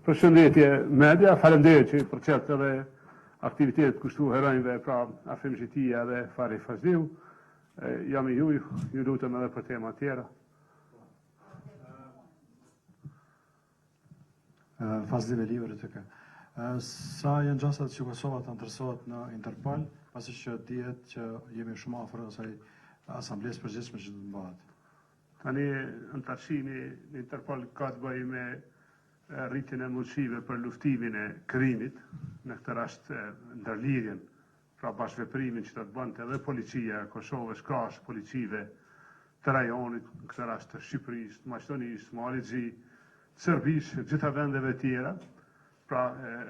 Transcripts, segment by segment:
Përshëndetje media, faleminderit që i përqet edhe aktivitetet kushtu heronjve pra Afrim Xhitia dhe Fari Fazliu. Jam i ju lutem edhe për tema tjera. Fazli Veliver të ka. Sa janë gjasat që Kosova të ndërsohet në Interpol, pasi që dihet që jemi shumë afër asaj asamblesë përgjithshme që do të bëhet. Tani antarësimi në Interpol ka të bëjë me rritjen e mundësive për luftimin e krimit, në këtë rast ndërlidhjen, pra bashkëveprimin që do të bënte edhe policia e Kosovës krahas policive të rajonit, në këtë rast të Shqipërisë, të Maqedonisë, Malezi, Serbisë, gjitha vendeve tjera. Pra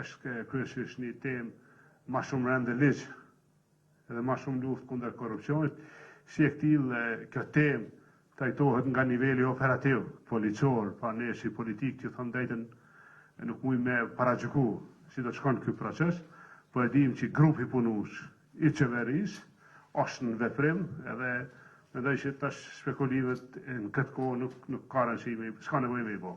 është kryesisht një temë më shumë rende ligj edhe më shumë luftë kundër korrupsionit, si e tillë kjo temë trajtohet nga niveli operativ, policor, pra ne si politik që thonë drejtën nuk mujmë me paragjyku si do të shkon ky proces, po e dim që grupi punues i qeverisë është në veprim edhe mendoj që tash spekulimet në këtë kohë nuk ka rëndësi, s'ka nevojë me i bë.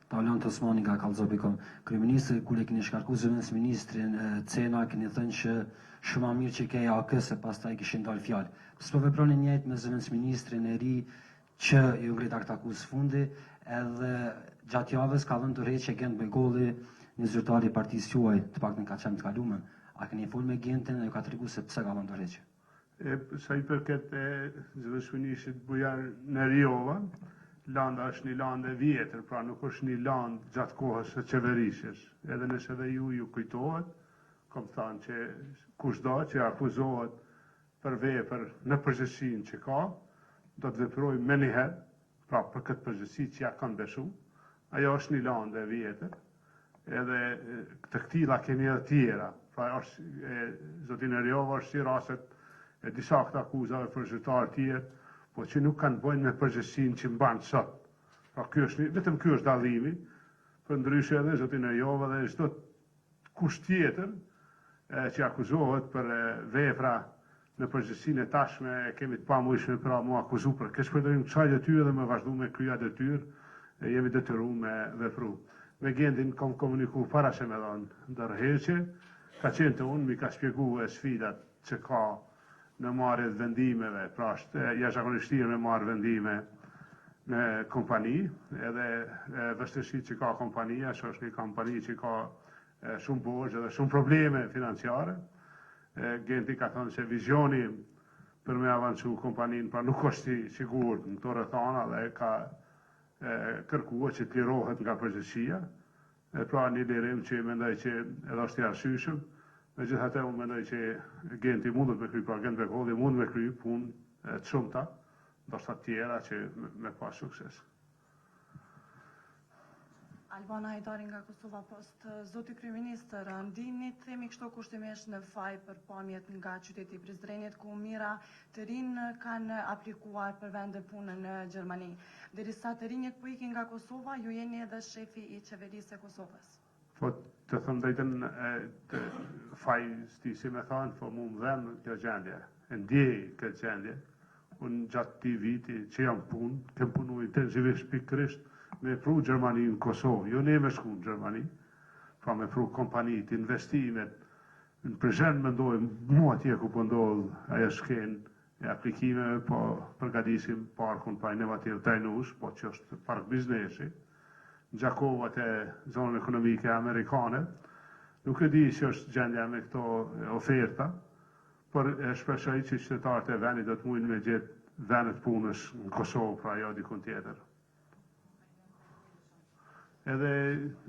Tavlan Tosmani nga Kallëzobikon. Kryeministri kur e keni shkarkuar zëvendës ministrin Cena keni thënë që shumë më mirë që ke AK se pastaj kishin dalë fjalë. S'po veproni njëjtë me zëvendës ministrin e ri që ju ngrit aktakuz fundi, edhe gjatë javës ka dhënë tërheqje Gent Begolli, një zyrtar i partisë juaj, të paktën ka qenë të kaluar. A keni folur me Gentin dhe ju ka treguar se pse ka dhënë tërheqje? Sa i përket zëvendës ministrit Bujar Neriova, landa është një landë e vjetër, pra nuk është një landë gjatë kohës së qeverisjes. Edhe nëse dhe ju kujtohet, kom thënë që kushdo që akuzohet për vepër në përgjithësinë që ka, do të veprojë me njëherë, pra për këtë përgjithësi që ja kanë beshu. Ajo është një landë e vjetër, edhe të këtilla kemi edhe tjera. Pra zotin Eriova është si rastet e disa këtë akuzave për zyrtarë tjerë, po që nuk kanë bëjnë me përgjithësinë që mbanë sot. Pra vetëm ky është dallimi, për ndryshe edhe zotin Eriova dhe çdo kush tjetër që akuzohet për vepra në përgjithësinë e tashme kemi të pamundshme pra mu akuzu për këtë shpërdorim kësaj detyrë dhe me vazhdu me krya detyrë, jemi detyruar me vepru. Me Gentin kam komuniku para se me dhënë ndërheqje, ka qenë të unë mi ka shpjeguar sfidat që ka në marrje të vendimeve, pra është jashtëzakonisht me marrë vendime në kompani, edhe vështirësitë që ka kompania, që është një kompani që ka shumë borxhe dhe shumë probleme financiare. Genti ka thënë se vizioni për me avancu kompaninë, pra nuk është i sigurt në të rrethana dhe ka kërkuar që të lirohet nga përgjegjësia. Pra një lirim që mendoj që edhe është i arsyeshëm. Megjithatë unë mendoj që Genti mundet me kry, pra Gent Begolli mund me kry punë të shumta, ndoshta tjera që me pas sukses. Albana Hajdari nga Kosova Post. Zoti kryeministër, ndihni themi kështu kushtimisht në faj për pamjet nga qyteti i Prizrenit, ku mira të rinë kanë aplikuar për vende pune në Gjermani. Derisa të rinjët po ikin nga Kosova, ju jeni edhe shefi i qeverisë së Kosovës. Po të thënë drejtën faj si me thanë, po mu më dhenë kjo gjendje, ndjej këtë gjendje. Unë gjatë ti viti që jam punë, kem punu intensivisht pikërisht me pru Gjermani në Kosovë, jo ne me shku në Gjermani, pra me pru kompanit, investimet, në Prizren me ndojë mua tje ku pëndodhë ajo skenë e aplikimeve, po përgatisim parkun pa inovativ tajnus, po që është park biznesi, gjakovat e zonën ekonomike amerikane, nuk e di që është gjendja me këto oferta, por shpresoj që qytetarët e vendit do të mujnë me gjetë vendet punës në Kosovë, pra jo dikun tjetër. Edhe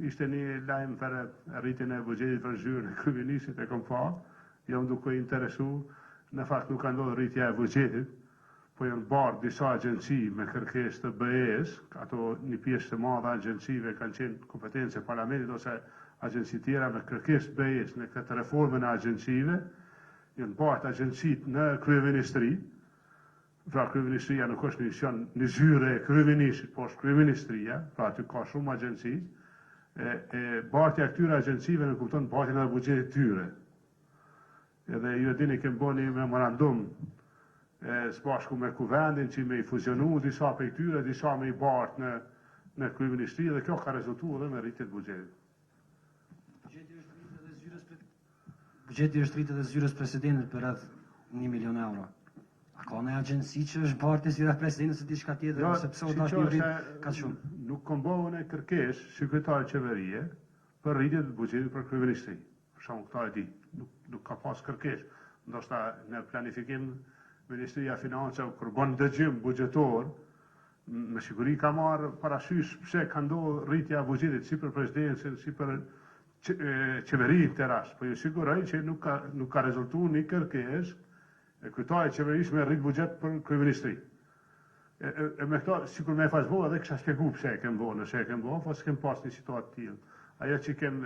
ishte një lajm për rritjen e buxhetit për zyrën e kryeministrit e kom pa, jam duke interesu, në fakt nuk ka ndodhur rritja e buxhetit, po janë barë disa agjenci me kërkesë të BE-s, ato një pjesë të madhe agjencive kanë qenë kompetencë e parlamentit ose agjenci tjera me kërkesë BE-s në këtë reformën e agjencive, janë barë agjencit në kryeministri, pra kryeministria nuk është një zyre e kryeministrit, po është kryeministria, pra aty ka shumë agjenci, bartja këtyre agjencive në kupton bartjen e buxhetit tyre. Edhe ju e dini kemë bo një memorandum së bashku me kuvendin që me i fuzionu disa për këtyre, disa me i bartë në kryeministri dhe kjo ka rezultuar edhe me rritjet buxhetit. Buxheti është rritë dhe zyrës presidentit për rreth 1 milion euro. A ka në agjensi që është bartë zyra presidentit se diçka tjetër, ose pse u dash një rrit ka shumë? Nuk kombon e kërkesh sekretari qeverie për rritjet e buxhetit për kryeministri. Për shembull, këta e di, nuk ka pas kërkesh. Ndoshta në planifikim Ministria e Financave kur bën dëgjim buxhetor, me siguri ka marrë parasysh pse ka ndodhur rritja e buxhetit si për presidencin, si për qeverinë të rast, po ju siguroj që nuk ka rezultuar një kërkesë e kryetari i qeverisë me rrit buxhet për kryeministri. Me këto, sikur me fazboha dhe kisha shpjegu pse e kem bënë, nëse e kem bënë, po s'kem pas një situatë tillë. Ajo që kem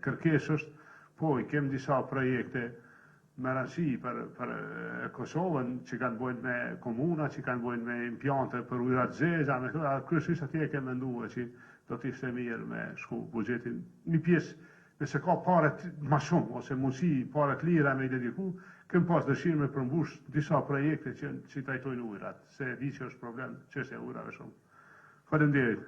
kërkesë është, po i kem disa projekte me rëndësi për Kosovën që kanë bojnë me komuna, që kanë bojnë me impjante për ujrat zeza, me këto, kryesisht atje e kem menduar që do të ishte mirë me shku buxhetin. Një pjesë, nëse ka pare ma shumë, ose mundësi pare të lira me i dediku, kem pas dëshirë me përmbush disa projekte që trajtojnë ujrat, se di që është problem çështja e ujrave shumë. Faleminderit.